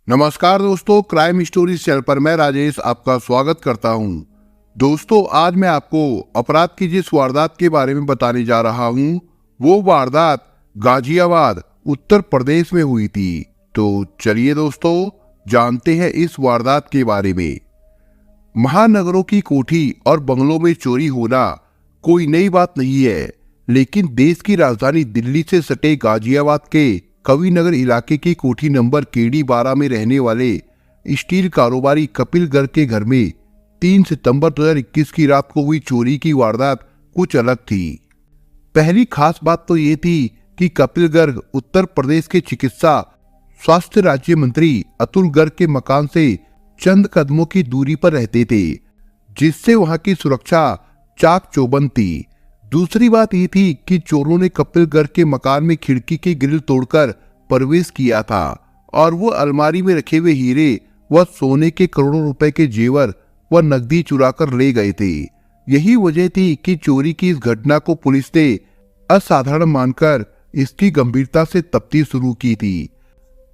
नमस्कार दोस्तों, crime stories channel पर मैं राजेश आपका स्वागत करता हूं। दोस्तों, आज मैं आपको अपराध की जिस वारदात के बारे में बताने जा रहा हूं, वो वारदात गाजियाबाद उत्तर प्रदेश में हुई थी। तो चलिए दोस्तों, जानते हैं इस वारदात के बारे में। महानगरों की कोठी और बंगलों में चोरी होना कोई नई बात नहीं है, लेकिन देश की राजधानी दिल्ली से सटे गाजियाबाद के कविनगर इलाके की कोठी नंबर केडी 12 में रहने वाले स्टील कारोबारी कपिल गर्ग के घर में 3 सितंबर 2021 की रात को हुई चोरी की वारदात कुछ अलग थी। पहली खास बात तो ये थी कि कपिल गर्ग उत्तर प्रदेश के चिकित्सा स्वास्थ्य राज्य मंत्री अतुल गर्ग के मकान से चंद कदमों की दूरी पर रहते थे, जिससे वहां की सुरक्षा चाक चौबंद थी। दूसरी बात ये थी कि चोरों ने कपिल गर्ग के मकान में खिड़की की ग्रिल तोड़कर प्रवेश किया था और वो अलमारी में रखे हुए हीरे व सोने के करोड़ों रुपए के जेवर व नकदी चुरा कर ले गए थे। यही वजह थी कि चोरी की इस घटना को पुलिस ने असाधारण मानकर इसकी गंभीरता से तफ्तीश शुरू की थी।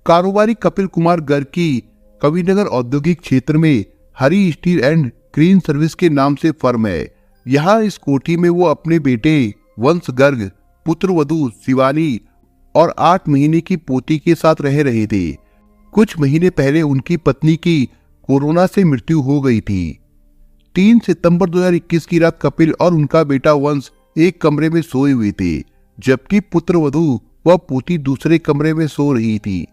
कारोबारी कपिल कुमार गर्ग की कविनगर औद्योगिक क्षेत्र में हरी स्टील एंड क्रेन सर्विस के नाम से फर्म है। यहाँ इस कोठी में वो अपने बेटे वंश गर्ग, पुत्रवधू शिवानी और 8 महीने की पोती के साथ रह रहे थे। कुछ महीने पहले उनकी पत्नी की कोरोना से मृत्यु हो गई थी। 3 सितंबर 2021 की रात कपिल और उनका बेटा वंश एक कमरे में सोए हुए थे, जबकि पुत्रवधू व पोती दूसरे कमरे में सो रही थी।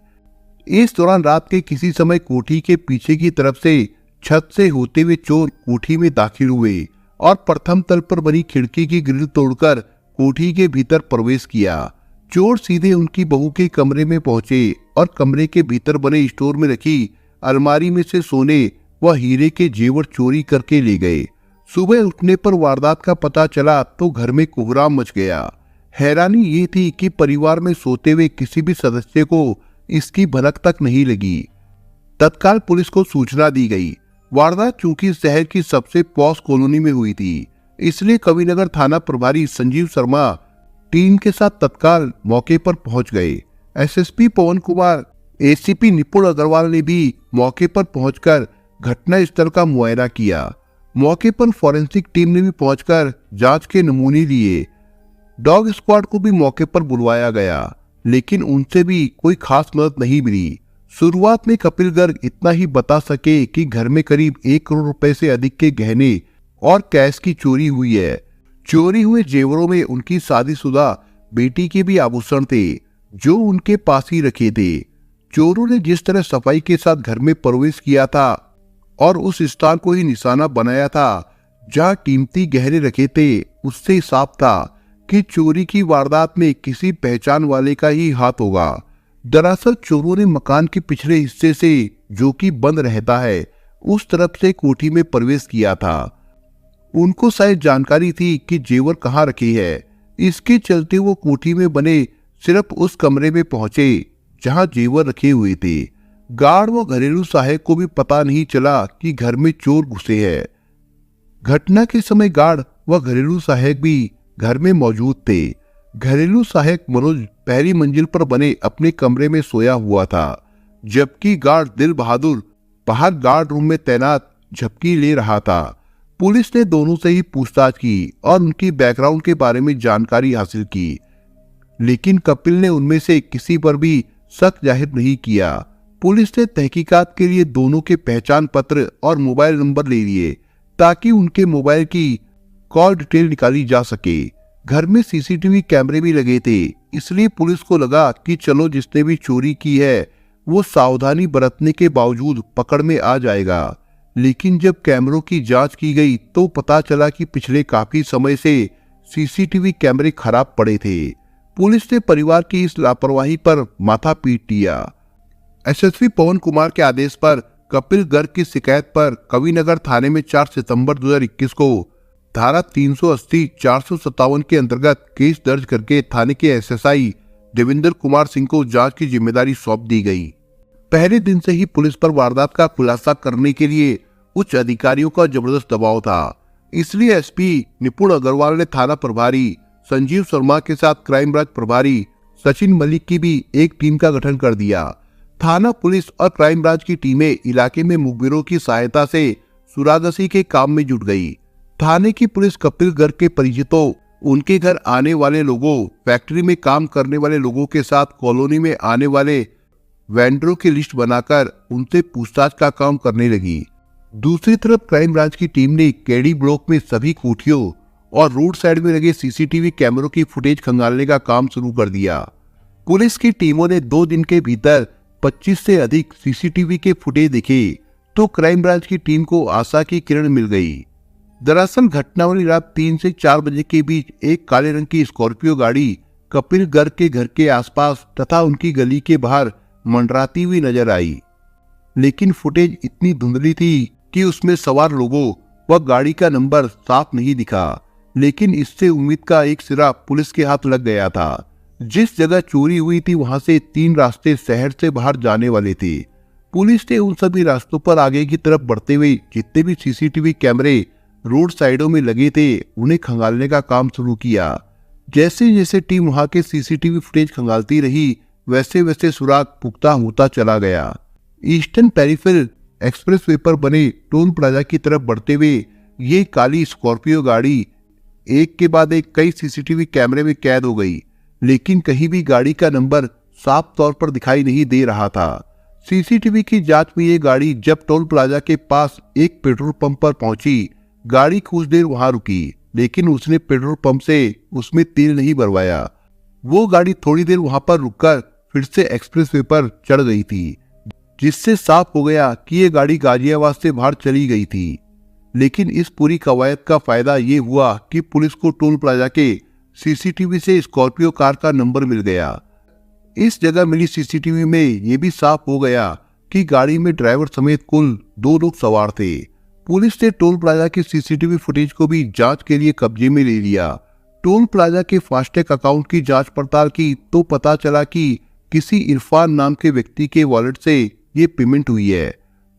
इस दौरान रात के किसी समय कोठी के पीछे की तरफ से छत से होते हुए चोर कोठी में दाखिल हुए और प्रथम तल पर बनी खिड़की की ग्रिल तोड़कर कोठी के भीतर प्रवेश किया। चोर सीधे उनकी बहू के कमरे में पहुंचे और कमरे के भीतर बने स्टोर में रखी अलमारी में से सोने व हीरे के जेवर चोरी करके ले गए। सुबह उठने पर वारदात का पता चला तो घर में कोहराम मच गया। हैरानी ये थी कि परिवार में सोते हुए किसी भी सदस्य को इसकी भनक तक नहीं लगी। तत्काल पुलिस को सूचना दी गई। वारदात चूंकि शहर की सबसे पॉश कॉलोनी में हुई थी, इसलिए कविनगर थाना प्रभारी संजीव शर्मा टीम के साथ तत्काल मौके पर पहुंच गए। एसएसपी पवन कुमार, एसीपी निपुण अग्रवाल ने भी मौके पर पहुंचकर घटना स्थल का मुआयना किया। मौके पर फॉरेंसिक टीम ने भी पहुंचकर जांच के नमूने लिए। डॉग स्क्वाड को भी मौके पर बुलवाया गया, लेकिन उनसे भी कोई खास मदद नहीं मिली। शुरुआत में कपिल गर्ग इतना ही बता सके कि घर में करीब 1 करोड़ रुपए से अधिक के गहने और कैश की चोरी हुई है। चोरी हुए जेवरों में उनकी शादीशुदा बेटी के भी आभूषण थे, जो उनके पास ही रखे थे। चोरों ने जिस तरह सफाई के साथ घर में प्रवेश किया था और उस स्थान को ही निशाना बनाया था जहां कीमती गहने रखे थे, उससे साफ था कि चोरी की वारदात में किसी पहचान वाले का ही हाथ होगा। दरअसल चोरों ने मकान के पिछले हिस्से से, जो कि बंद रहता है, उस तरफ से कोठी में प्रवेश किया था। उनको शायद जानकारी थी कि जेवर कहाँ रखी है। इसके चलते वो कोठी में बने सिर्फ उस कमरे में पहुंचे जहां जेवर रखे हुए थे। गार्ड व घरेलू सहायक को भी पता नहीं चला कि घर में चोर घुसे हैं। घटना के समय गार्ड व घरेलू सहायक भी घर में मौजूद थे। घरेलू सहायक मनोज पहली मंजिल पर बने अपने कमरे में सोया हुआ था, जबकि गार्ड दिल बहादुर बाहर गार्ड रूम में तैनात झपकी ले रहा था। पुलिस ने दोनों से ही पूछताछ की और उनकी बैकग्राउंड के बारे में जानकारी हासिल की, लेकिन कपिल ने उनमें से किसी पर भी शक जाहिर नहीं किया। पुलिस ने तहकीकात के लिए दोनों के पहचान पत्र और मोबाइल नंबर ले लिए ताकि उनके मोबाइल की कॉल डिटेल निकाली जा सके। घर में सीसीटीवी कैमरे भी लगे थे, इसलिए पुलिस को लगा कि चलो जिसने भी चोरी की है वो सावधानी बरतने के बावजूद पकड़ में आ जाएगा। लेकिन जब कैमरों की जांच की गई तो पता चला कि पिछले काफी समय से सीसीटीवी कैमरे खराब पड़े थे। पुलिस ने परिवार की इस लापरवाही पर माथा पीट लिया। एसएसपी पवन कुमार के आदेश पर कपिल गर्ग की शिकायत पर कविनगर थाने में 4 सितंबर 2021 को धारा 380, 457 के अंतर्गत केस दर्ज करके थाने के एसएसआई देवेंद्र कुमार सिंह को जांच की जिम्मेदारी सौंप दी गई। पहले दिन से ही पुलिस पर वारदात का खुलासा करने के लिए उच्च अधिकारियों का जबरदस्त दबाव था। इसलिए एसपी निपुण अग्रवाल ने थाना प्रभारी संजीव शर्मा के साथ क्राइम ब्रांच प्रभारी सचिन मलिक की भी एक टीम का गठन कर दिया। थाना पुलिस और क्राइम ब्रांच की टीमें इलाके में मुखबिरों की सहायता से सुरागसी के काम में जुट गई। थाने की पुलिस कपिल गर्ग के परिचितों, उनके घर आने वाले लोगों, फैक्ट्री में काम करने वाले लोगों के साथ कॉलोनी में आने वाले वेंडरों की लिस्ट बनाकर उनसे पूछताछ का काम करने लगी। दूसरी तरफ क्राइम ब्रांच की टीम ने केडी ब्लॉक में सभी कोठियों और रोड साइड में लगे सीसीटीवी कैमरों की फुटेज खंगालने का काम शुरू कर दिया। पुलिस की टीमों ने 2 दिन के भीतर 25 से अधिक सीसीटीवी के फुटेज देखे तो क्राइम ब्रांच की टीम को आशा की किरण मिल गई। दरअसल घटना वाली रात 3 से 4 बजे के बीच एक काले रंग की स्कॉर्पियो गाड़ी कपिल गर्ग के घर के आसपास तथा उनकी गली के बाहर मंडराती हुई नजर आई, लेकिन फुटेज इतनी धुंधली थी कि उसमें सवार लोगों व गाड़ी का नंबर साफ नहीं दिखा। लेकिन इससे उम्मीद का एक सिरा पुलिस के हाथ लग गया था। जिस जगह चोरी हुई थी वहां से 3 रास्ते शहर से बाहर जाने वाले थे। पुलिस ने उन सभी रास्तों पर आगे की तरफ बढ़ते हुए जितने भी सीसीटीवी कैमरे रोड साइडों में लगे थे उन्हें खंगालने का काम शुरू किया। जैसे जैसे टीम वहां के सीसीटीवी फुटेज खंगालती रही वैसे वैसे सुराग पुख्ता होता चला गया। ईस्टर्न पेरिफेरल एक्सप्रेसवे पर बने टोल प्लाजा की तरफ बढ़ते हुए ये काली स्कॉर्पियो गाड़ी एक के बाद एक कई सीसीटीवी कैमरे में कैद हो गई, लेकिन कहीं भी गाड़ी का नंबर साफ तौर पर दिखाई नहीं दे रहा था। सीसीटीवी की जांच में ये गाड़ी जब टोल प्लाजा के पास एक पेट्रोल पंप पर पहुंची, गाड़ी कुछ देर वहां रुकी, लेकिन उसने पेट्रोल पंप से उसमें तेल नहीं भरवाया। वो गाड़ी थोड़ी देर वहां पर रुककर फिर से एक्सप्रेसवे पर चढ़ गई थी, जिससे साफ हो गया कि ये गाड़ी गाजियाबाद से बाहर चली गई थी। लेकिन इस पूरी कवायद का फायदा ये हुआ कि पुलिस को टोल प्लाजा के सीसीटीवी से स्कॉर्पियो कार का नंबर मिल गया। इस जगह मिली सीसीटीवी में ये भी साफ हो गया कि गाड़ी में ड्राइवर समेत कुल 2 लोग सवार थे। पुलिस ने टोल प्लाजा के सीसीटीवी फुटेज को भी जांच के लिए कब्जे में ले लिया। टोल प्लाजा के फास्टैग अकाउंट की जांच पड़ताल की तो पता चला कि किसी इरफान नाम के व्यक्ति के वॉलेट से ये पेमेंट हुई है।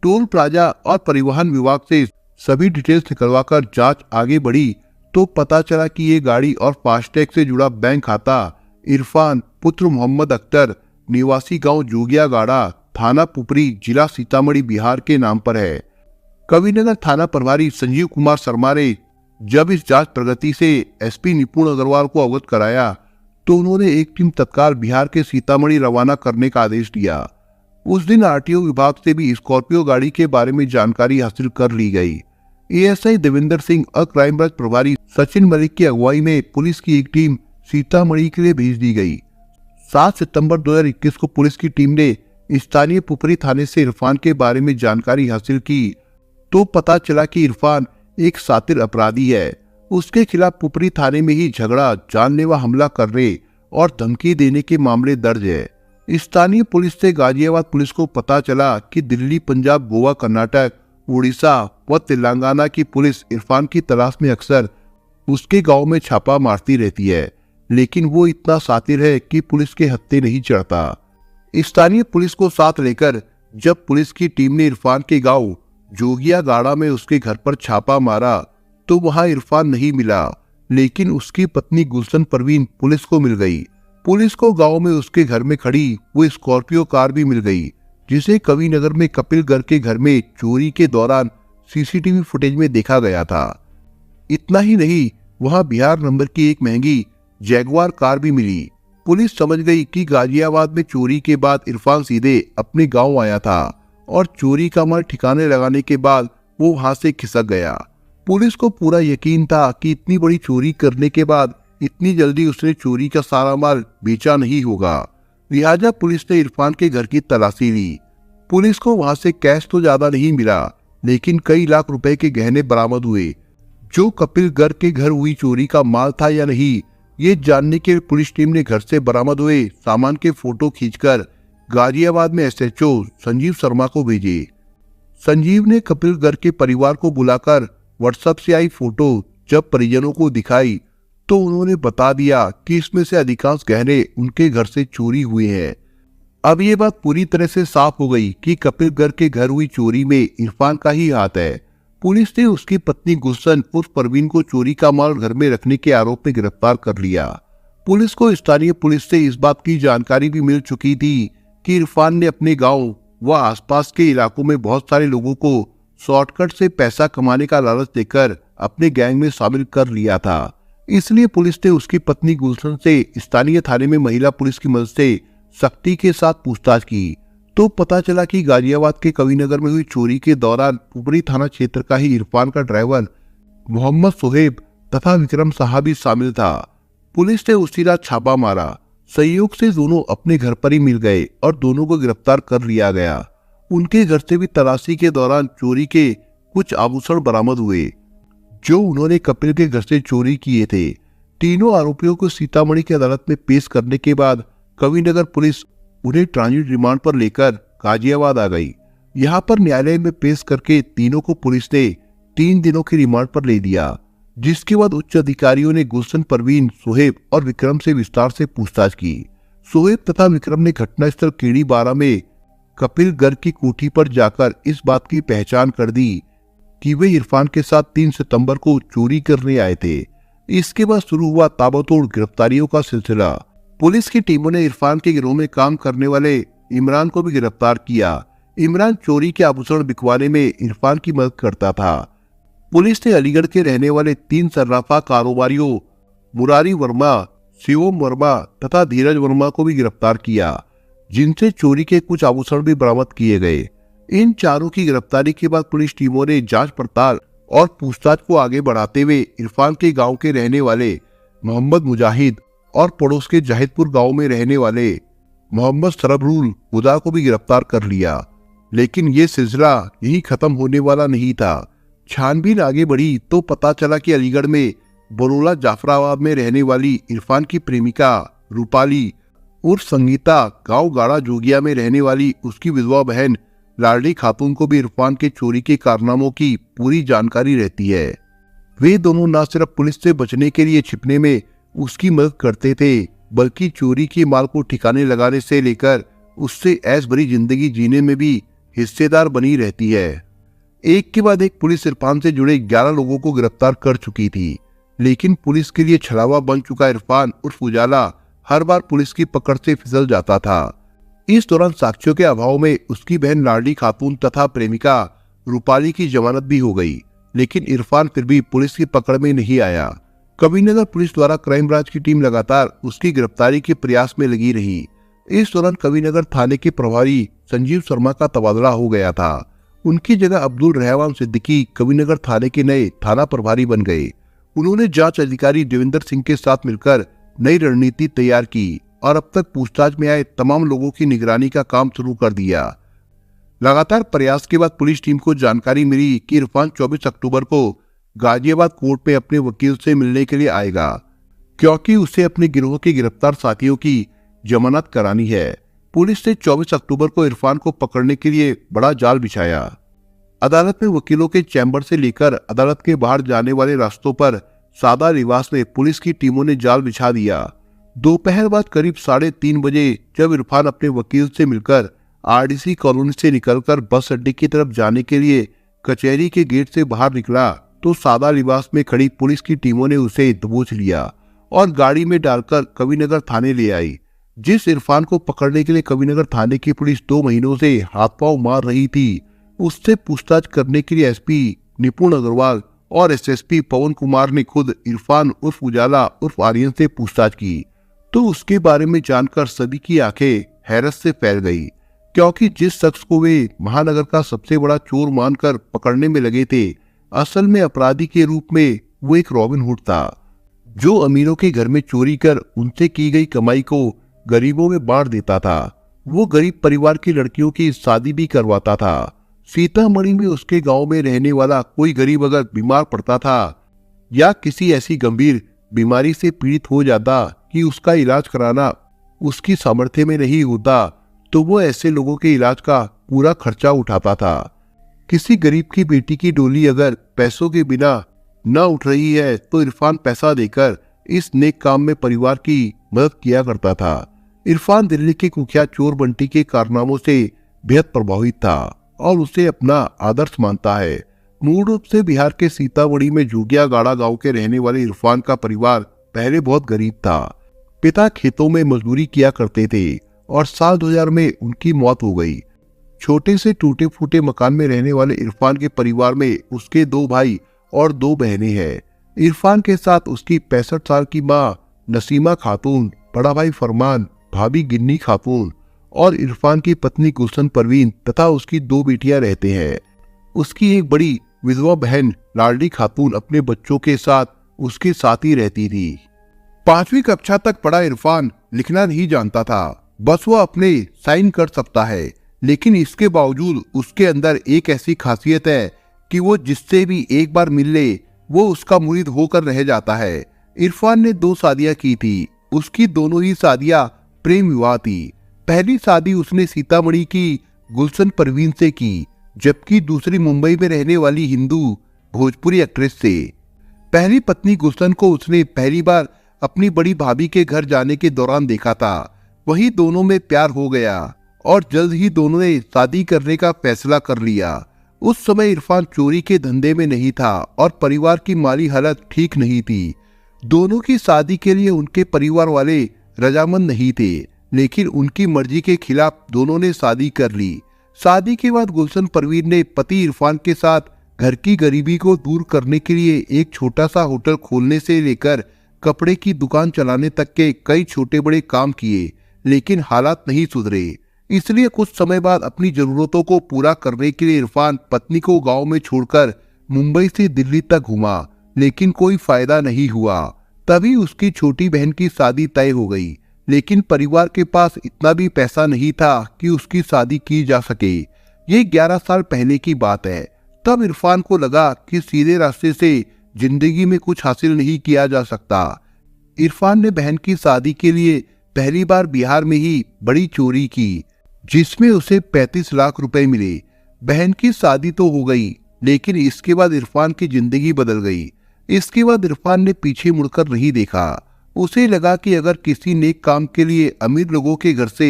टोल प्लाजा और परिवहन विभाग से सभी डिटेल्स निकलवाकर जांच आगे बढ़ी तो पता चला कि ये गाड़ी और फास्टैग से जुड़ा बैंक खाता इरफान पुत्र मोहम्मद अख्तर निवासी गांव जोगिया गाड़ा, थाना पुपरी, जिला सीतामढ़ी, बिहार के नाम पर है। कविनगर थाना प्रभारी संजीव कुमार शर्मा ने जब इस जांच प्रगति से एसपी निपुण अग्रवाल को अवगत कराया तो उन्होंने एक टीम तत्काल बिहार के सीतामढ़ी रवाना करने का आदेश दिया। उस दिन आरटीओ विभाग से भी स्कॉर्पियो गाड़ी के बारे में जानकारी हासिल कर ली गई। एएसआई देवेंद्र सिंह और क्राइम ब्रांच प्रभारी सचिन मलिक की अगुवाई में पुलिस की एक टीम सीतामढ़ी के लिए भेज दी गई। 7 सितंबर 2021 को पुलिस की टीम ने स्थानीय पुपरी थाने से इरफान के बारे में जानकारी हासिल की तो पता चला कि इरफान एक शातिर अपराधी है। उसके खिलाफ पुपरी थाने में ही झगड़ा, जानलेवा हमला करने और धमकी देने के मामले दर्ज है। स्थानीय पुलिस से गाजियाबाद पुलिस को पता चला कि दिल्ली, पंजाब, गोवा, कर्नाटक, उड़ीसा व तेलंगाना की पुलिस इरफान की तलाश में अक्सर उसके गांव में छापा मारती रहती है, लेकिन वो इतना शातिर है कि पुलिस के हत्थे नहीं चढ़ता। स्थानीय पुलिस को साथ लेकर जब पुलिस की टीम ने इरफान के गांव जोगिया गाड़ा में उसके घर पर छापा मारा तो वहां इरफान नहीं मिला, लेकिन उसकी पत्नी गुलशन परवीन पुलिस को मिल गई। पुलिस को गांव में उसके घर में खड़ी वो स्कॉर्पियो कार भी मिल गई, जिसे कविनगर में कपिल गर्ग के घर में चोरी के दौरान सीसीटीवी फुटेज में देखा गया था। इतना ही नहीं, वहां बिहार नंबर की एक महंगी जैगवार कार भी मिली। पुलिस समझ गई कि गाजियाबाद में चोरी के बाद इरफान सीधे अपने गांव आया था और चोरी का माल ठिकाने लगाने के बाद वो वहां से खिसक गया। पुलिस को पूरा यकीन था कि इतनी बड़ी चोरी करने के बाद इतनी जल्दी उसने चोरी का सारा माल बेचा नहीं होगा। लिहाजा पुलिस ने इरफान के घर की तलाशी ली। पुलिस को वहां से कैश तो ज्यादा नहीं मिला, लेकिन कई लाख रुपए के गहने बरामद हुए। जो कपिल गर्ग के घर हुई चोरी का माल था या नहीं, ये जानने के पुलिस टीम ने घर से बरामद हुए सामान के फोटो खींचकर गाजियाबाद में एसएचओ संजीव शर्मा को भेजे। संजीव ने कपिल गर्ग के परिवार को बुलाकर व्हाट्सएप से आई फोटो जब परिजनों को दिखाई तो उन्होंने बता दिया कि इसमें से अधिकांश गहने उनके घर से चोरी हुए हैं। अब ये बात पूरी तरह से साफ हो गई कि कपिल गर्ग के घर हुई चोरी में इरफान का ही हाथ है। पुलिस ने उसकी पत्नी गुलशन उर्फ परवीन को चोरी का माल घर में रखने के आरोप में गिरफ्तार कर लिया। पुलिस को स्थानीय पुलिस से इस बात की जानकारी भी मिल चुकी थी कि इरफान ने अपने गांव व आसपास के इलाकों में बहुत सारे लोगों को शॉर्टकट से पैसा कमाने का लालच देकर अपने गैंग में शामिल कर लिया था। इसलिए पुलिस ने उसकी पत्नी गुलशन से स्थानीय थाने में महिला पुलिस की मदद से सख्ती के साथ पूछताछ की तो पता चला कि गाजियाबाद के कविनगर में हुई चोरी के दौरान पुपरी थाना क्षेत्र का ही इरफान का ड्राइवर मोहम्मद सोहेब तथा विक्रम साहब भी शामिल था। पुलिस ने उसी रात छापा मारा। संयोग से दोनों अपने घर पर ही मिल गए और दोनों को गिरफ्तार कर लिया गया। उनके घर से भी तलाशी के दौरान चोरी के कुछ आभूषण बरामद हुए जो उन्होंने कपिल के घर से चोरी किए थे। तीनों आरोपियों को सीतामढ़ी की अदालत में पेश करने के बाद कविनगर पुलिस उन्हें ट्रांजिट रिमांड पर लेकर गाजियाबाद आ गई। यहाँ पर न्यायालय में पेश करके तीनों को पुलिस ने 3 दिनों की रिमांड पर ले दिया, जिसके बाद उच्च अधिकारियों ने गुलशन, परवीन, सोहेब और विक्रम से विस्तार से पूछताछ की। सोहेब तथा विक्रम ने घटनास्थल केड़ी 12 में कपिल गर्ग की कोठी पर जाकर इस बात की पहचान कर दी कि वे इरफान के साथ 3 सितंबर को चोरी करने आए थे। इसके बाद शुरू हुआ ताबड़तोड़ गिरफ्तारियों का सिलसिला। पुलिस की टीमों ने इरफान के गिरोह में काम करने वाले इमरान को भी गिरफ्तार किया। इमरान चोरी के आभूषण बिकवाने में इरफान की मदद करता था। पुलिस ने अलीगढ़ के रहने वाले 3 सर्राफा कारोबारियों मुरारी वर्मा, शिवम वर्मा तथा धीरज वर्मा को भी गिरफ्तार किया, जिनसे चोरी के कुछ आभूषण भी बरामद किए गए। इन चारों की गिरफ्तारी के बाद पुलिस टीमों ने जांच पड़ताल और पूछताछ को आगे बढ़ाते हुए इरफान के गांव के रहने वाले मोहम्मद मुजाहिद और पड़ोस के जाहिदपुर गांव में रहने वाले मोहम्मद सरबरूल हुदा को भी गिरफ्तार कर लिया। लेकिन ये सिलसिला यही खत्म होने वाला नहीं था। छानबीन आगे बढ़ी तो पता चला कि अलीगढ़ में बरोला जाफराबाद में रहने वाली इरफान की प्रेमिका रूपाली उर्फ संगीता, गांव गाड़ा जोगिया में रहने वाली उसकी विधवा बहन लाडली खातून को भी इरफान के चोरी के कारनामों की पूरी जानकारी रहती है। वे दोनों न सिर्फ पुलिस से बचने के लिए छिपने में उसकी मदद करते थे, बल्कि चोरी के माल को ठिकाने लगाने से लेकर उससे ऐश भरी जिंदगी जीने में भी हिस्सेदार बनी रहती है। एक के बाद एक पुलिस इरफान से जुड़े 11 लोगों को गिरफ्तार कर चुकी थी, लेकिन पुलिस के लिए छलावा बन चुका इरफान उर्फ उजाला हर बार पुलिस की पकड़ से फिसल जाता था। इस दौरान साक्ष्यों के अभाव में उसकी बहन लाडली खातून तथा प्रेमिका रूपाली की जमानत भी हो गई, लेकिन इरफान फिर भी पुलिस की पकड़ में नहीं आया। कविनगर पुलिस द्वारा क्राइम ब्रांच की टीम लगातार उसकी गिरफ्तारी के प्रयास में लगी रही। इस दौरान कविनगर थाने के प्रभारी संजीव शर्मा का तबादला हो गया था। उनकी जगह अब्दुल रहमान सिद्दीकी कविनगर थाने के नए थाना प्रभारी बन गए। उन्होंने जांच अधिकारी देवेंद्र सिंह के साथ मिलकर नई रणनीति तैयार की और अब तक पूछताछ में आए तमाम लोगों की निगरानी का काम शुरू कर दिया। लगातार प्रयास के बाद पुलिस टीम को जानकारी मिली कि इरफान 24 अक्टूबर को गाजियाबाद कोर्ट में अपने वकील से मिलने के लिए आएगा, क्योंकि उसे अपने गिरोह के गिरफ्तार साथियों की जमानत करानी है। पुलिस ने 24 अक्टूबर को इरफान को पकड़ने के लिए बड़ा जाल बिछाया। अदालत में वकीलों के चैम्बर से लेकर अदालत के बाहर जाने वाले रास्तों पर सादा लिबास में पुलिस की टीमों ने जाल बिछा दिया। दोपहर बाद करीब 3:30 बजे जब इरफान अपने वकील से मिलकर आरडीसी कॉलोनी से निकलकर बस अड्डे की तरफ जाने के लिए कचहरी के गेट से बाहर निकला तो सादा लिबास में खड़ी पुलिस की टीमों ने उसे दबोच लिया और गाड़ी में डालकर कविनगर थाने ले आई। जिस इरफान को पकड़ने के लिए कविनगर थाने की पुलिस 2 महीनों से हाथ पांव मार रही थी, उससे पूछताछ करने के लिए एसपी निपुण अग्रवाल और एसएसपी पवन कुमार ने खुद इरफान उर्फ उजाला उर्फ आर्यन से पूछताछ की तो उसके बारे में जानकर सभी की आंखें हैरत से फैल गई, क्योंकि जिस शख्स को वे महानगर का सबसे बड़ा चोर मानकर पकड़ने में लगे थे, असल में अपराधी के रूप में वो एक रॉबिन हुड था, जो अमीरों के घर में चोरी कर उनसे की गई कमाई को गरीबों में बांट देता था। वो गरीब परिवार की लड़कियों की शादी भी करवाता था। सीतामढ़ी में उसके गांव में रहने वाला कोई गरीब अगर बीमार पड़ता था या किसी ऐसी गंभीर बीमारी से पीड़ित हो जाता कि उसका इलाज कराना उसकी सामर्थ्य में नहीं होता, तो वो ऐसे लोगों के इलाज का पूरा खर्चा उठाता था। किसी गरीब की बेटी की डोली अगर पैसों के बिना न उठ रही है तो इरफान पैसा देकर इस नेक काम में परिवार की मदद किया करता था। इरफान दिल्ली के कुख्यात चोर बंटी के कारनामों से बेहद प्रभावित था और उसे अपना आदर्श मानता है। मूल रूप से बिहार के सीतामढ़ी में जोगिया गाड़ा गांव के रहने वाले इरफान का परिवार पहले बहुत गरीब था। पिता खेतों में मजदूरी किया करते थे और साल 2000 में उनकी मौत हो गई। छोटे से टूटे फूटे मकान में रहने वाले इरफान के परिवार में उसके 2 भाई और 2 बहनें हैं। इरफान के साथ उसकी 65 साल की माँ नसीमा खातून, बड़ा भाई फरमान, भाभी गिन्नी खातून और इरफान की पत्नी गुलशन परवीन तथा उसकी 2 बेटियां रहते हैं। उसकी एक बड़ी विधवा बहन लाडली खातून अपने बच्चों के साथ उसके साथ ही रहती थी। 5वीं कक्षा तक पढ़ा इरफान लिखना नहीं जानता था, बस वो अपने साइन कर सकता है, लेकिन इसके बावजूद उसके अंदर एक ऐसी खासियत है कि वो जिससे भी एक बार मिल ले वो उसका मुरीद होकर रह जाता है। इरफान ने 2 शादियां की थी। उसकी दोनों ही शादियां प्रेम विवाह थी। पहली शादी उसने सीतामढ़ी की गुलशन परवीन से की, जबकि दूसरी मुंबई में रहने वाली हिंदू भोजपुरी एक्ट्रेस से। पहली पत्नी गुलशन को उसने पहली बार अपनी बड़ी भाभी के घर जाने के दौरान देखा था। वही दोनों में प्यार हो गया और जल्द ही दोनों ने शादी करने का फैसला कर लिया। उस समय इरफान चोरी के धंधे में नहीं था और परिवार की माली हालत ठीक नहीं थी। दोनों की शादी के लिए उनके परिवार वाले रजामंद नहीं थे, लेकिन उनकी मर्जी के खिलाफ दोनों ने शादी कर ली। शादी के बाद गुलशन परवीन ने पति इरफान के साथ घर की गरीबी को दूर करने के लिए एक छोटा सा होटल खोलने से लेकर कपड़े की दुकान चलाने तक के कई छोटे बड़े काम किए, लेकिन हालात नहीं सुधरे। इसलिए कुछ समय बाद अपनी जरूरतों को पूरा करने के लिए इरफान पत्नी को गांव में छोड़कर मुंबई से दिल्ली तक घूमा, लेकिन कोई फायदा नहीं हुआ। तभी उसकी छोटी बहन की शादी तय हो गई, लेकिन परिवार के पास इतना भी पैसा नहीं था कि उसकी शादी की जा सके। ये 11 साल पहले की बात है। तब इरफान को लगा कि सीधे रास्ते से जिंदगी में कुछ हासिल नहीं किया जा सकता। इरफान ने बहन की शादी के लिए पहली बार बिहार में ही बड़ी चोरी की, जिसमें उसे 35 लाख रुपए मिले। बहन की शादी तो हो गई, लेकिन इसके बाद इरफान की जिंदगी बदल गई। इसके बाद इरफान ने पीछे मुड़कर नहीं देखा। उसे लगा कि अगर किसी नेक काम के लिए अमीर लोगों के घर से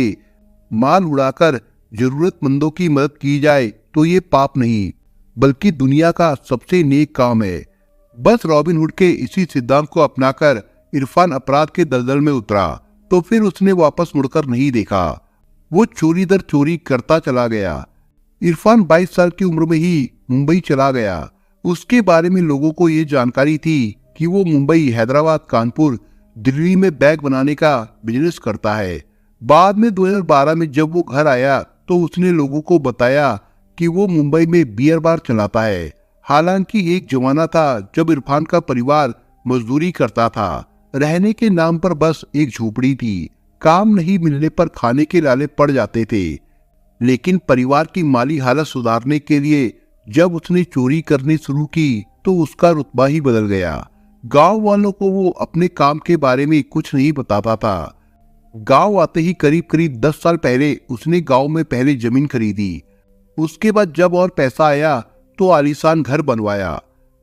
माल उड़ाकर जरूरतमंदों की मदद की जाए तो ये पाप नहीं, बल्कि दुनिया का सबसे नेक काम है। बस रॉबिनहुड के इसी सिद्धांत को अपनाकर इरफान अपराध के दलदल में उतरा, तो फिर उसने वापस मुड़कर नहीं देखा। वो चोरी दर चोरी करता चला गया। इरफान 22 साल की उम्र में ही मुंबई चला गया। उसके बारे में लोगों को ये जानकारी थी कि वो मुंबई, हैदराबाद, कानपुर, दिल्ली में बैग बनाने का बिजनेस करता है। बाद में 2012 में जब वो घर आया तो उसने लोगों को बताया कि वो मुंबई में बियर बार चलाता है। हालांकि एक जमाना था जब इरफान का परिवार मजदूरी करता था। रहने के नाम पर बस एक झोपड़ी थी। काम नहीं मिलने पर खाने के लाले पड़ जाते थे। लेकिन परिवार की माली हालत सुधारने के लिए जब उसने चोरी करनी शुरू की तो उसका रुतबा ही बदल गया। गांव वालों को वो अपने काम के बारे में कुछ नहीं बताता था। गांव आते ही करीब 10 साल पहले उसने गांव में पहले जमीन खरीदी। उसके बाद जब और पैसा आया तो आलीशान घर बनवाया।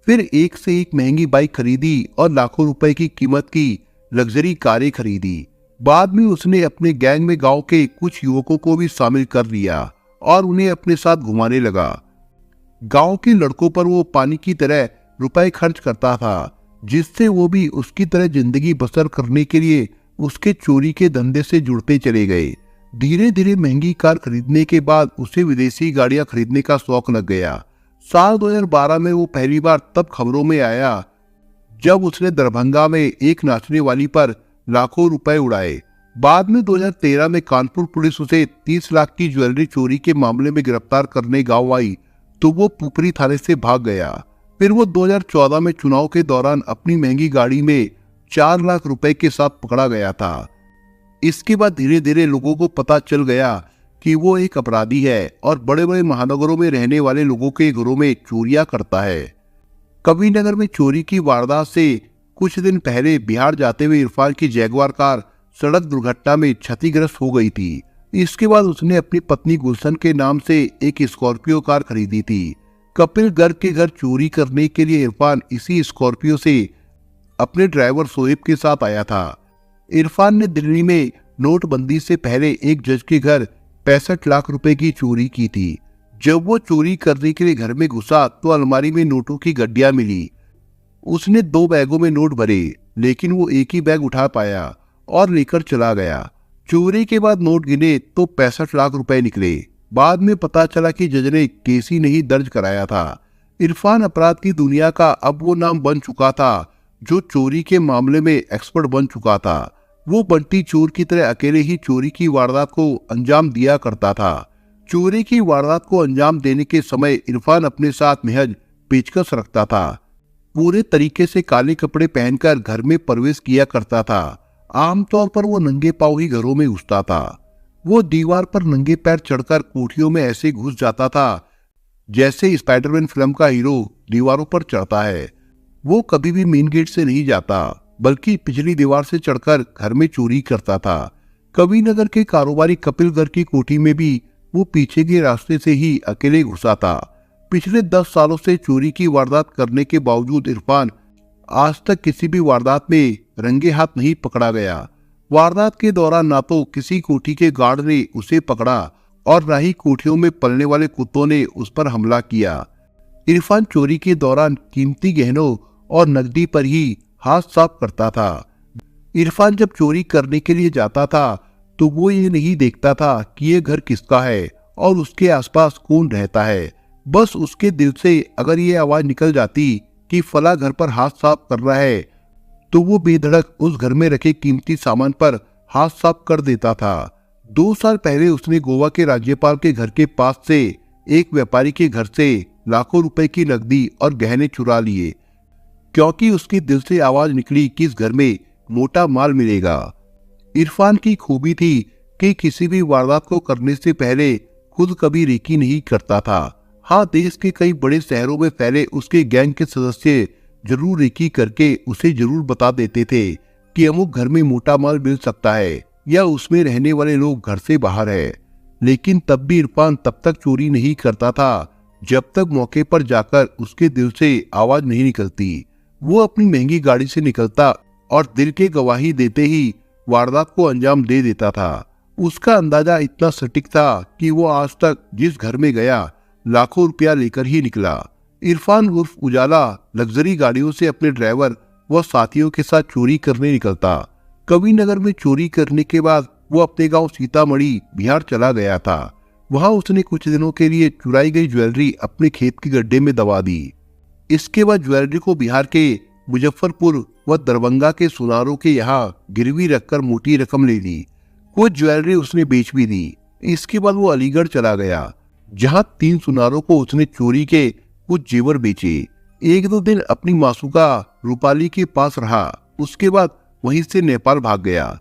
फिर एक से एक महंगी बाइक खरीदी और लाखों रुपए की कीमत की लग्जरी कारें खरीदी। बाद में उसने अपने गैंग में गांव के कुछ युवकों को भी शामिल कर लिया और उन्हें अपने साथ घुमाने लगा। गांव के लड़कों पर वो पानी की तरह रुपए खर्च करता था, जिससे वो भी उसकी तरह जिंदगी बसर करने के लिए उसके चोरी के धंधे से जुड़ते चले गए। धीरे धीरे महंगी कार खरीदने के बाद उसे विदेशी गाड़ियां खरीदने का शौक लग गया। साल 2012 में वो पहली बार तब खबरों में आया जब उसने दरभंगा में एक नाचने वाली पर लाखों रुपए उड़ाए। बाद में 2013 में कानपुर पुलिस उसे 30 लाख की ज्वेलरी चोरी के मामले में गिरफ्तार करने गांव आई तो वो पुपरी थाने से भाग गया। फिर वो 2014 में चुनाव के दौरान अपनी महंगी गाड़ी में 4 लाख रुपए के साथ पकड़ा गया था। इसके बाद धीरे धीरे लोगों को पता चल गया कि वो एक अपराधी है और बड़े बड़े महानगरों में रहने वाले लोगों के घरों में चोरियां करता है। कबीरनगर में चोरी की वारदात से कुछ दिन पहले बिहार जाते हुए इरफान की जैगवार कार सड़क दुर्घटना में क्षतिग्रस्त हो गई थी। इसके बाद उसने अपनी पत्नी गुलशन के नाम से एक स्कॉर्पियो कार खरीदी थी। कपिल गर्ग के घर चोरी करने के लिए इरफान इसी स्कॉर्पियो से अपने ड्राइवर शोएब के साथ आया था। इरफान ने दिल्ली में नोटबंदी से पहले एक जज के घर 65 लाख रुपए की चोरी की थी। जब वो चोरी करने के लिए घर में घुसा तो अलमारी में नोटों की गड्डियां मिली। उसने 2 बैगों में नोट भरे, लेकिन वो एक ही बैग उठा पाया और लेकर चला गया। चोरी के बाद नोट गिने तो 65 लाख रुपए निकले। बाद में पता चला कि जज ने केस ही नहीं दर्ज कराया था। इरफान अपराध की दुनिया का अब वो नाम बन चुका था जो चोरी के मामले में एक्सपर्ट बन चुका था। वो बंटी चोर की तरह अकेले ही चोरी की वारदात को अंजाम दिया करता था। चोरी की वारदात को अंजाम देने के समय इरफान अपने साथ महज पेचकस रखता था। पूरे तरीके से काले कपड़े पहनकर घर में प्रवेश किया करता था। आमतौर पर वो नंगे पांव ही घरों में घुसता था। वो दीवार पर नंगे पैर चढ़कर कोठियों में ऐसे घुस जाता था जैसे स्पाइडरमैन फिल्म का हीरो दीवारों पर चढ़ता है। वो कभी भी मेन गेट से नहीं जाता बल्कि पिछली दीवार से चढ़कर घर में चोरी करता था। कवि नगर के कारोबारी कपिल गर्ग की कोठी में भी वो पीछे के रास्ते से ही अकेले घुसा था। पिछले 10 सालों से चोरी की वारदात करने के बावजूद इरफान आज तक किसी भी वारदात में रंगे हाथ नहीं पकड़ा गया। वारदात के दौरान ना तो किसी कोठी के गार्ड ने उसे पकड़ा और ना ही कोठियों में पलने वाले कुत्तों ने उस पर हमला किया। इरफान चोरी के दौरान कीमती गहनों और नकदी पर ही हाथ साफ करता था। इरफान जब चोरी करने के लिए जाता था तो वो ये नहीं देखता था कि ये घर किसका है और उसके आसपास कौन रहता है। बस उसके दिल से अगर ये आवाज निकल जाती कि फला घर पर हाथ साफ कर रहा है तो वो बेधड़क उस घर में रखे कीमती सामान पर हाथ साफ कर देता था। 2 साल पहले उसने गोवा के राज्यपाल के घर के पास से एक व्यापारी के घर से लाखों रुपए की नकदी और गहने चुरा लिए, क्योंकि उसके दिल से आवाज निकली कि इस घर में मोटा माल मिलेगा। इरफान की खूबी थी कि किसी भी वारदात को करने से पहले खुद कभी रेकी नहीं करता था। हाँ, देश के कई बड़े शहरों में फैले उसके गैंग के सदस्य जरूर रेकी करके उसे जरूर बता देते थे कि अमुक घर में मोटा माल मिल सकता है या उसमें रहने वाले लोग घर से बाहर है। लेकिन तब भी इरफान तब तक चोरी नहीं करता था जब तक मौके पर जाकर उसके दिल से आवाज नहीं निकलती। वो अपनी महंगी गाड़ी से निकलता और दिल के गवाही देते ही वारदात को अंजाम दे देता था। उसका अंदाजा इतना सटीक था कि वो आज तक जिस घर में गया लाखों रुपया लेकर ही निकला। इरफान उर्फ उजाला लग्जरी गाड़ियों से अपने ड्राइवर व साथियों के साथ चोरी करने निकलता। कवि नगर में चोरी करने के बाद वो अपने गांव सीतामढ़ी बिहार चला गया था। वहां उसने कुछ दिनों के लिए चुराई गई ज्वेलरी अपने खेत के गड्ढे में दबा दी। इसके बाद ज्वेलरी को बिहार के मुजफ्फरपुर व दरभंगा के सुनारों के यहाँ गिरवी रखकर मोटी रकम ले ली। कुछ ज्वेलरी उसने बेच भी दी। इसके बाद वो अलीगढ़ चला गया जहाँ 3 सुनारों को उसने चोरी के कुछ जेवर बेचे। 1-2 दिन अपनी मासूका रूपाली के पास रहा, उसके बाद वहीं से नेपाल भाग गया।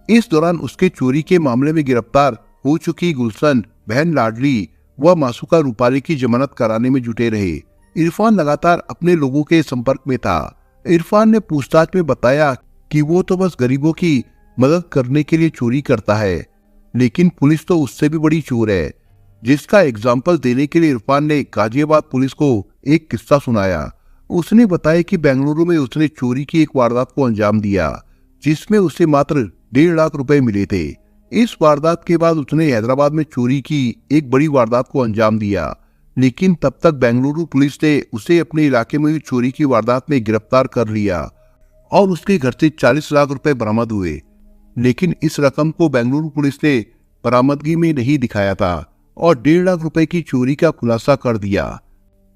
इस दौरान उसके चोरी के मामले में गिरफ्तार हो चुकी गुलशन, बहन लाडली व मासूका रूपाली की जमानत कराने में जुटे रहे। इरफान लगातार अपने लोगों के संपर्क में था। इरफान ने पूछताछ में बताया कि वो तो बस गरीबों की मदद करने के लिए चोरी करता है, लेकिन पुलिस तो उससे भी बड़ी चोर है। जिसका एग्जाम्पल देने के लिए इरफान ने गाजियाबाद पुलिस को एक किस्सा सुनाया। उसने बताया कि बेंगलुरु में उसने चोरी की एक वारदात को अंजाम दिया जिसमें उसे मात्र 1.5 लाख रुपए मिले थे। इस वारदात के बाद उसने हैदराबाद में चोरी की एक बड़ी वारदात को अंजाम दिया, लेकिन तब तक बेंगलुरु पुलिस ने उसे अपने इलाके में हुई चोरी की वारदात में गिरफ्तार कर लिया और उसके घर से 40 लाख रुपए बरामद हुए। लेकिन इस रकम को बेंगलुरु पुलिस ने बरामदगी में नहीं दिखाया था और 1.5 लाख रुपए की चोरी का खुलासा कर दिया।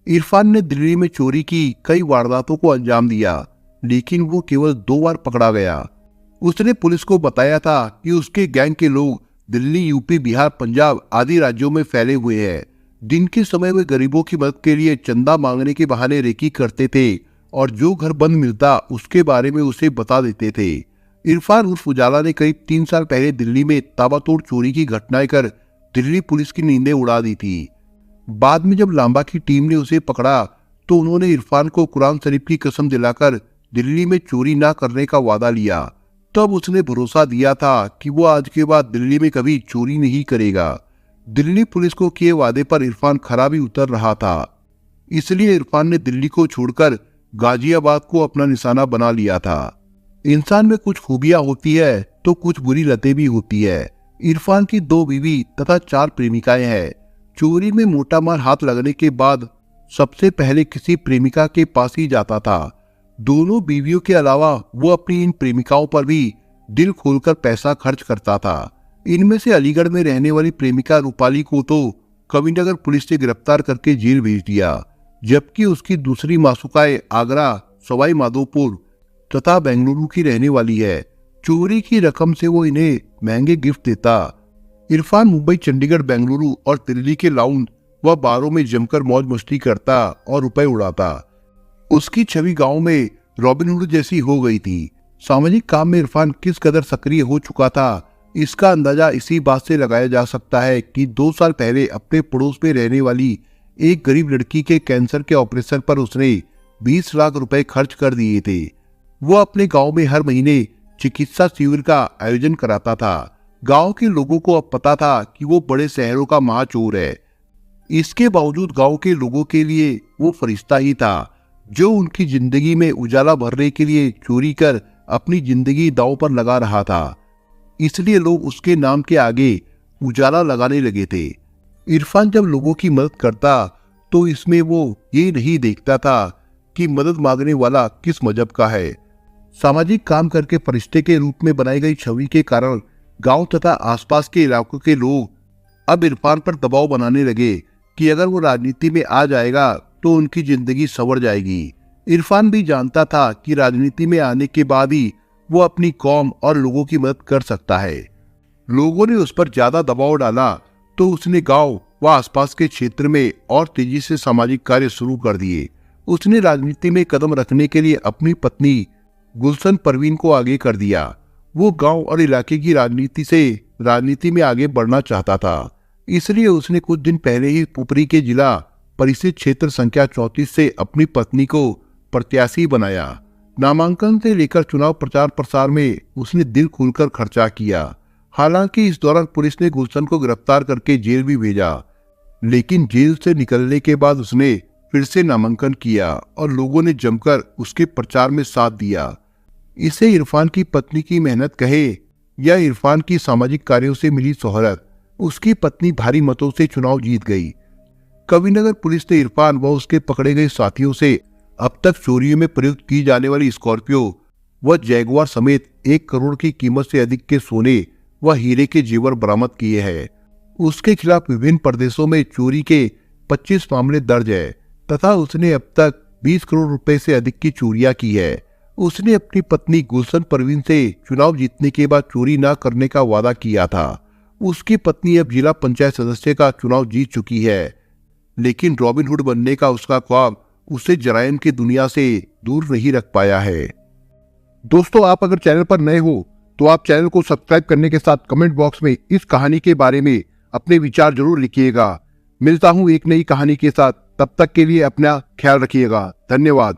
इरफान ने दिल्ली में चोरी की कई वारदातों को अंजाम दिया, लेकिन वो केवल 2 बार पकड़ा गया। उसने पुलिस को बताया था कि उसके गैंग के लोग दिल्ली, यूपी, बिहार, पंजाब आदि राज्यों में फैले हुए हैं। दिन के समय वे गरीबों की मदद के लिए चंदा मांगने के बहाने रेकी करते थे और जो घर बंद मिलता उसके बारे में उसे बता देते थे। इरफान उर्फ उजाला ने करीब 3 साल पहले दिल्ली में ताबड़तोड़ चोरी की घटनाएं कर दिल्ली पुलिस की नींदें उड़ा दी थी। बाद में जब लांबा की टीम ने उसे पकड़ा तो उन्होंने इरफान को कुरान शरीफ की कसम दिलाकर दिल्ली में चोरी ना करने का वादा लिया। तब उसने भरोसा दिया था कि वो आज के बाद दिल्ली में कभी चोरी नहीं करेगा। दिल्ली पुलिस को किए वादे पर इरफान खरा भी उतर रहा था, इसलिए इरफान ने दिल्ली को छोड़कर गाजियाबाद को अपना निशाना बना लिया था। इंसान में कुछ खूबियां होती है तो कुछ बुरी लतें भी होती है। इरफान की 2 बीवी तथा 4 प्रेमिकाएं हैं। चोरी में मोटा मार हाथ लगने के बाद सबसे पहले किसी प्रेमिका के पास ही जाता था। दोनों बीवियों के अलावा वो अपनी इन प्रेमिकाओं पर भी दिल खोलकर पैसा खर्च करता था। इनमें से अलीगढ़ में रहने वाली प्रेमिका रूपाली को तो कविनगर पुलिस ने गिरफ्तार करके जेल भेज दिया, जबकि उसकी दूसरी मासूकाए आगरा, सवाई माधोपुर तथा बेंगलुरु की रहने वाली है। चोरी की रकम से वो इन्हें महंगे गिफ्ट देता। इरफान मुंबई, चंडीगढ़, बेंगलुरु और दिल्ली के लाउंज व बारों में जमकर मौज मस्ती करता और रुपए उड़ाता। उसकी छवि गांव में रॉबिनहुड जैसी हो गई थी। सामाजिक काम में इरफान किस कदर सक्रिय हो चुका था, इसका अंदाजा इसी बात से लगाया जा सकता है कि 2 साल पहले अपने पड़ोस में रहने वाली एक गरीब लड़की के कैंसर के ऑपरेशन पर उसने 20 लाख रुपए खर्च कर दिए थे। वो अपने गांव में हर महीने चिकित्सा शिविर का आयोजन कराता था। गांव के लोगों को अब पता था कि वो बड़े शहरों का महाचोर है। इसके बावजूद गांव के लोगों के लिए वो फरिश्ता ही था, जो उनकी जिंदगी में उजाला भरने के लिए चोरी कर अपनी जिंदगी दांव पर लगा रहा था। इसलिए लोग उसके नाम के आगे उजाला लगाने लगे थे। इरफान जब लोगों की मदद करता तो इसमें वो ये नहीं देखता था कि मदद मांगने वाला किस मजहब का है। सामाजिक काम करके फरिश्ते के रूप में बनाई गई छवि के कारण गांव तथा आसपास के इलाकों के लोग अब इरफान पर दबाव बनाने लगे कि अगर वो राजनीति में आ जाएगा तो उनकी जिंदगी संवर जाएगी। इरफान भी जानता था कि राजनीति में आने के बाद ही वो अपनी कौम और लोगों की मदद कर सकता है। लोगों ने उस पर ज्यादा दबाव डाला तो उसने गांव व आसपास के क्षेत्र में और तेजी से सामाजिक कार्य शुरू कर दिए। उसने राजनीति में कदम रखने के लिए अपनी पत्नी गुलशन परवीन को आगे कर दिया। वो गांव और इलाके की राजनीति में आगे बढ़ना चाहता था। इसलिए उसने कुछ दिन पहले ही पुपरी के जिला परिषद क्षेत्र संख्या 34 से अपनी पत्नी को प्रत्याशी बनाया। नामांकन से लेकर चुनाव प्रचार प्रसार में उसने दिल खोलकर खर्चा किया। हालांकि इस दौरान पुलिस ने गुलशन को गिरफ्तार करके जेल भी भेजा, लेकिन जेल से निकलने के बाद उसने फिर से नामांकन किया और लोगों ने जमकर उसके प्रचार में साथ दिया। इसे इरफान की पत्नी की मेहनत कहे या इरफान की सामाजिक कार्यों से मिली शोहरत, उसकी पत्नी भारी मतों से चुनाव जीत गई। कविनगर पुलिस ने इरफान व उसके पकड़े गए साथियों से अब तक चोरियों में प्रयुक्त की जाने वाली स्कॉर्पियो व जैगुआर समेत 1 करोड़ की कीमत से अधिक के सोने व हीरे के जेवर बरामद किए हैं। उसके खिलाफ विभिन्न प्रदेशों में चोरी के 25 मामले दर्ज है तथा उसने अब तक 20 करोड़ रुपए से अधिक की चोरियां की है। उसने अपनी पत्नी गुलशन परवीन से चुनाव जीतने के बाद चोरी न करने का वादा किया था। उसकी पत्नी अब जिला पंचायत सदस्य का चुनाव जीत चुकी है, लेकिन रॉबिनहुड बनने का उसका ख्वाब उसे जराइम की दुनिया से दूर नहीं रख पाया है। दोस्तों, आप अगर चैनल पर नए हो तो आप चैनल को सब्सक्राइब करने के साथ कमेंट बॉक्स में इस कहानी के बारे में अपने विचार जरूर लिखिएगा। मिलता हूं एक नई कहानी के साथ, तब तक के लिए अपना ख्याल रखिएगा। धन्यवाद।